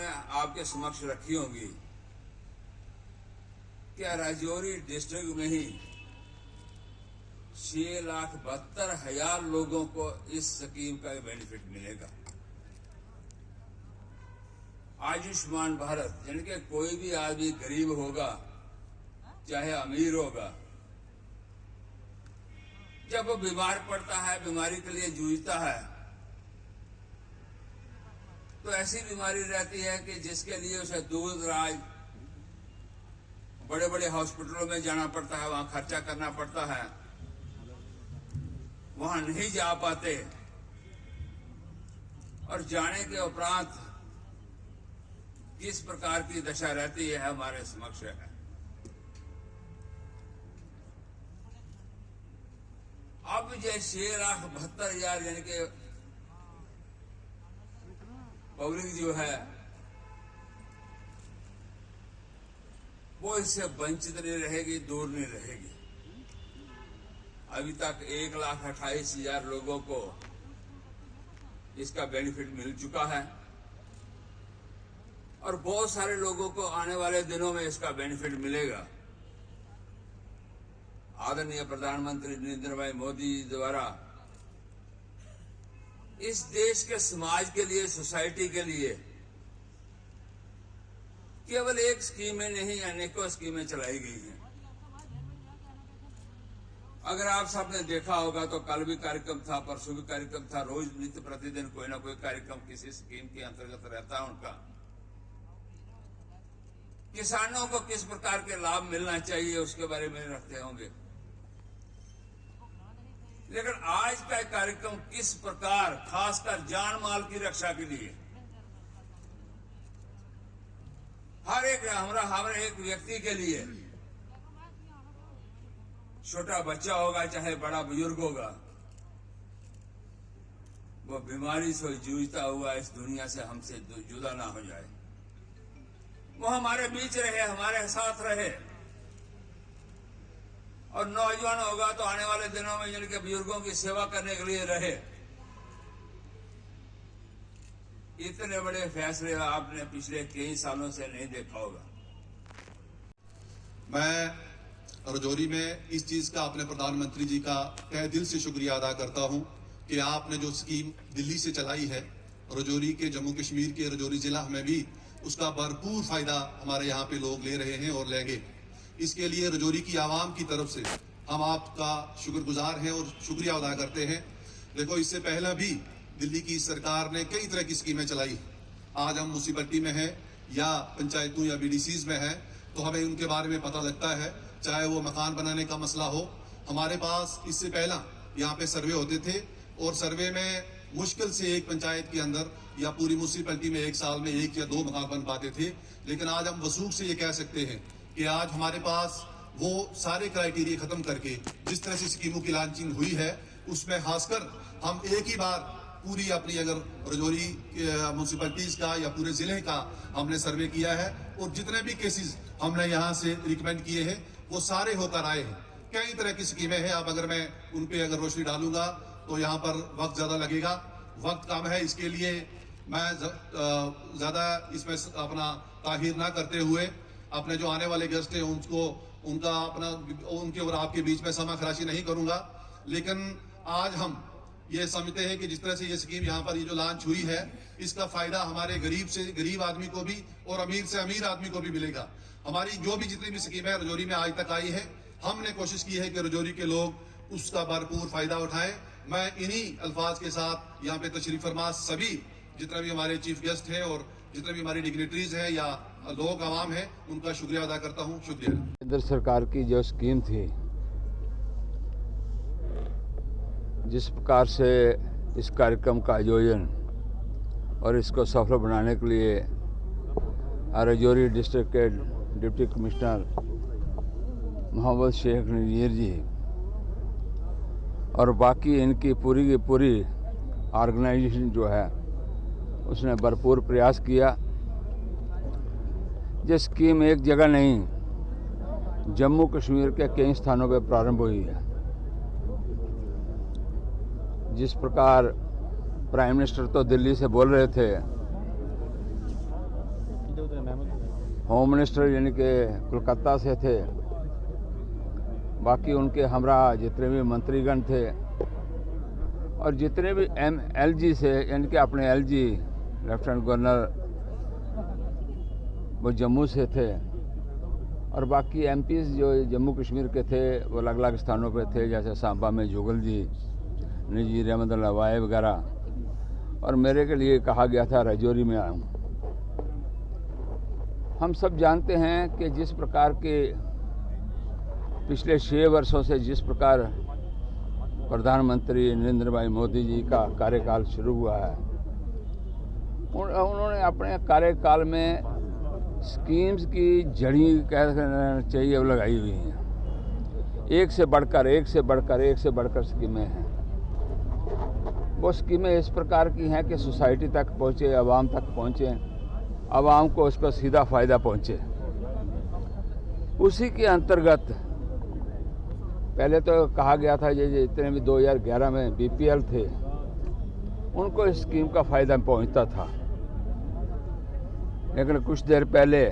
मैंने आपके समक्ष रखी होंगी। क्या राजौरी डिस्ट्रिक्ट में ही 6,72,000 लोगों को इस स्कीम का बेनिफिट मिलेगा। आयुष्मान भारत, यानी कि कोई भी आदमी गरीब होगा चाहे अमीर होगा, जब वो बीमार पड़ता है, बीमारी के लिए जूझता है, तो ऐसी बीमारी रहती है कि जिसके लिए उसे दूर दराज बड़े बड़े हॉस्पिटलों में जाना पड़ता है, वहां खर्चा करना पड़ता है, वहां नहीं जा पाते, और जाने के उपरांत किस प्रकार की दशा रहती है हमारे समक्ष है। अब ये 6,72,000 यानी कि पब्लिक जो है वो इससे वंचित नहीं रहेगी, दूर नहीं रहेगी। अभी तक 1,28,000 लोगों को इसका बेनिफिट मिल चुका है और बहुत सारे लोगों को आने वाले दिनों में इसका बेनिफिट मिलेगा। आदरणीय प्रधानमंत्री नरेंद्र भाई मोदी द्वारा इस देश के समाज के लिए, सोसाइटी के लिए केवल एक स्कीम में नहीं, अनेकों स्कीमें चलाई गई हैं। अगर आप सबने देखा होगा तो कल भी कार्यक्रम था, परसों भी कार्यक्रम था, रोज नित्य प्रतिदिन कोई ना कोई कार्यक्रम किसी स्कीम के अंतर्गत रहता है उनका। किसानों को किस प्रकार के लाभ मिलना चाहिए उसके बारे में रखते होंगे, लेकिन आज का कार्यक्रम किस प्रकार, खासकर जान माल की रक्षा के लिए हर एक व्यक्ति के लिए, छोटा बच्चा होगा चाहे बड़ा बुजुर्ग होगा, वो बीमारी से जूझता हुआ इस दुनिया से हमसे जुदा ना हो जाए, वो हमारे बीच रहे, हमारे साथ रहे। और नौजवान होगा तो आने वाले दिनों में जिनके बुजुर्गों की सेवा करने के लिए रहे। इतने बड़े फैसले आपने पिछले कई सालों से नहीं देखा होगा। मैं राजौरी में इस चीज का अपने प्रधानमंत्री जी का तहे दिल से शुक्रिया अदा करता हूं कि आपने जो स्कीम दिल्ली से चलाई है, राजौरी के, जम्मू कश्मीर के राजौरी जिला में भी उसका भरपूर फायदा हमारे यहाँ पे लोग ले रहे हैं और लेंगे। इसके लिए राजौरी की आवाम की तरफ से हम आपका शुक्रगुजार हैं और शुक्रिया अदा करते हैं। देखो, इससे पहले भी दिल्ली की सरकार ने कई तरह की स्कीमें चलाई। आज हम मुसीबती में हैं या पंचायतों या बीडीसीज में हैं तो हमें उनके बारे में पता लगता है, चाहे वो मकान बनाने का मसला हो। हमारे पास इससे पहला यहाँ पे सर्वे होते थे और सर्वे में मुश्किल से एक पंचायत के अंदर या पूरी म्यूनिसिपैलिटी में एक साल में 1 या 2 मकान बन पाते थे। लेकिन आज हम वसूख से ये कह सकते हैं कि आज हमारे पास वो सारे क्राइटेरिया खत्म करके जिस तरह से स्कीमों की लॉन्चिंग हुई है उसमें खासकर हम एक ही बार पूरी अपनी अगर राजौरी म्यूनिसिपैलिटीज का या पूरे जिले का हमने सर्वे किया है और जितने भी केसेस हमने यहाँ से रिकमेंड किए हैं वो सारे होकर आए हैं। कई तरह की स्कीमें हैं। अब अगर मैं उन पे अगर रोशनी डालूंगा तो यहाँ पर वक्त ज्यादा लगेगा, वक्त कम है। इसके लिए मैं ज्यादा इसमें अपना ताहीर ना करते हुए अपने जो आने वाले गेस्ट हैं उनके और आपके बीच में समा खराशी नहीं करूंगा। लेकिन आज हम ये समझते हैं कि जिस तरह से ये स्कीम यहाँ पर ये जो लॉन्च हुई है, इसका फायदा हमारे गरीब से गरीब आदमी को भी और अमीर से अमीर आदमी को भी मिलेगा। हमारी जो भी जितनी भी स्कीम है राजौरी में आज तक आई है, हमने कोशिश की है कि राजौरी के लोग उसका भरपूर फायदा उठाएं। मैं इन्हीं अल्फाज के साथ यहाँ पे तशरीफ फरमा सभी जितने भी हमारे चीफ गेस्ट हैं और जितने भी हमारी डिग्नेटरीज हैं या लोग आवाम हैं, उनका शुक्रिया अदा करता हूँ। शुक्रिया। केंद्र सरकार की जो स्कीम थी, जिस प्रकार से इस कार्यक्रम का आयोजन और इसको सफल बनाने के लिए राजौरी डिस्ट्रिक्ट के डिप्टी कमिश्नर मोहम्मद शेख नज़ीर जी और बाकी इनकी पूरी की पूरी ऑर्गेनाइजेशन जो है उसने भरपूर प्रयास किया। ये स्कीम एक जगह नहीं, जम्मू कश्मीर के कई स्थानों पर प्रारंभ हुई है। जिस प्रकार प्राइम मिनिस्टर तो दिल्ली से बोल रहे थे होम मिनिस्टर यानी कि कोलकाता से थे, बाकी उनके हमरा जितने भी मंत्रीगण थे और जितने भी LG से यानी कि अपने LG लेफ्टिनेंट गवर्नर वो जम्मू से थे और बाकी MPs जो जम्मू कश्मीर के थे वो अलग अलग स्थानों पे थे, जैसे सांबा में जुगल जी, नजीर अहमद लवाए वगैरह। और मेरे के लिए कहा गया था राजौरी में आऊँ। हम सब जानते हैं कि जिस प्रकार के पिछले 6 वर्षों से जिस प्रकार प्रधानमंत्री नरेंद्र भाई मोदी जी का कार्यकाल शुरू हुआ है, उन्होंने अपने कार्यकाल में स्कीम्स की जड़ी कहना चाहिए वो लगाई हुई हैं। एक से बढ़कर स्कीमें हैं। वो स्कीमें इस प्रकार की हैं कि सोसाइटी तक पहुँचे, आवाम तक पहुँचे, आवाम को उसका सीधा फ़ायदा पहुँचे। उसी के अंतर्गत पहले तो कहा गया था ये जितने भी 2011 में BPL थे उनको इस स्कीम का फ़ायदा पहुँचता था, लेकिन कुछ देर पहले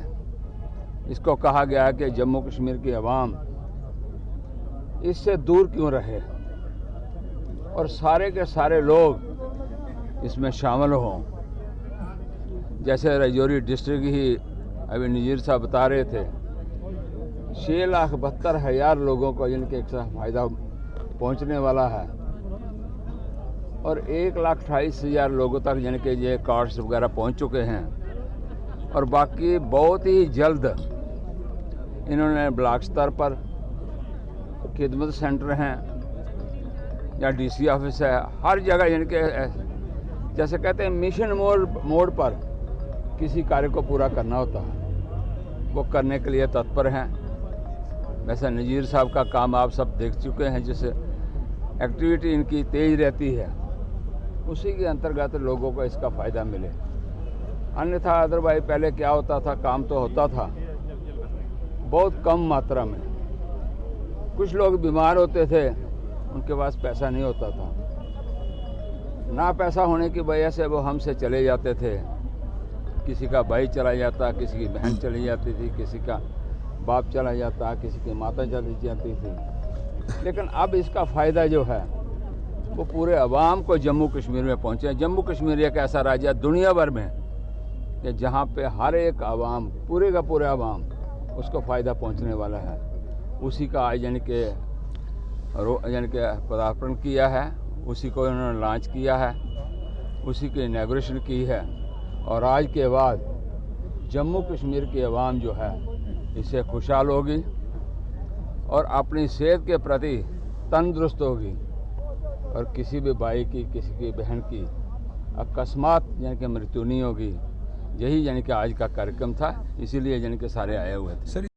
इसको कहा गया कि जम्मू कश्मीर की आवाम इससे दूर क्यों रहे और सारे के सारे लोग इसमें शामिल हों। जैसे राजौरी डिस्ट्रिक्ट ही अभी नज़ीर साहब बता रहे थे, 6,72,000 लोगों को इनके एक फ़ायदा पहुंचने वाला है और 1,28,000 लोगों तक यानी कि ये कार्ड्स वगैरह पहुंच चुके हैं और बाकी बहुत ही जल्द इन्होंने ब्लॉक स्तर पर खिदमत सेंटर हैं या DC ऑफिस है, हर जगह यानी कि जैसे कहते हैं मिशन मोड पर किसी कार्य को पूरा करना होता है, वो करने के लिए तत्पर हैं। वैसे नज़ीर साहब का काम आप सब देख चुके हैं, जिससे एक्टिविटी इनकी तेज़ रहती है, उसी के अंतर्गत लोगों को इसका फ़ायदा मिले। अन्यथा अदरवाइज पहले क्या होता था, काम तो होता था बहुत कम मात्रा में। कुछ लोग बीमार होते थे, उनके पास पैसा नहीं होता था, ना पैसा होने की वजह से वो हमसे चले जाते थे। किसी का भाई चला जाता, किसी की बहन चली जाती थी, किसी का बाप चला जाता, किसी की माता चली जाती थी। लेकिन अब इसका फ़ायदा जो है वो पूरे अवाम को जम्मू कश्मीर में पहुँचे। जम्मू कश्मीर एक ऐसा राज्य है दुनिया भर में कि जहाँ पे हर एक आवाम, पूरे का पूरा आवाम उसको फ़ायदा पहुँचने वाला है। उसी का आज यानी कि पदार्पण किया है, उसी को इन्होंने लॉन्च किया है, उसी की इनॉग्रेशन की है और आज के बाद जम्मू कश्मीर की आवाम जो है इससे खुशहाल होगी और अपनी सेहत के प्रति तंदुरुस्त होगी और किसी भी भाई की, किसी की बहन की अकस्मात यानी कि मृत्यु नहीं होगी। यही यानी कि आज का कार्यक्रम था, इसीलिए यानी कि सारे आए हुए थे।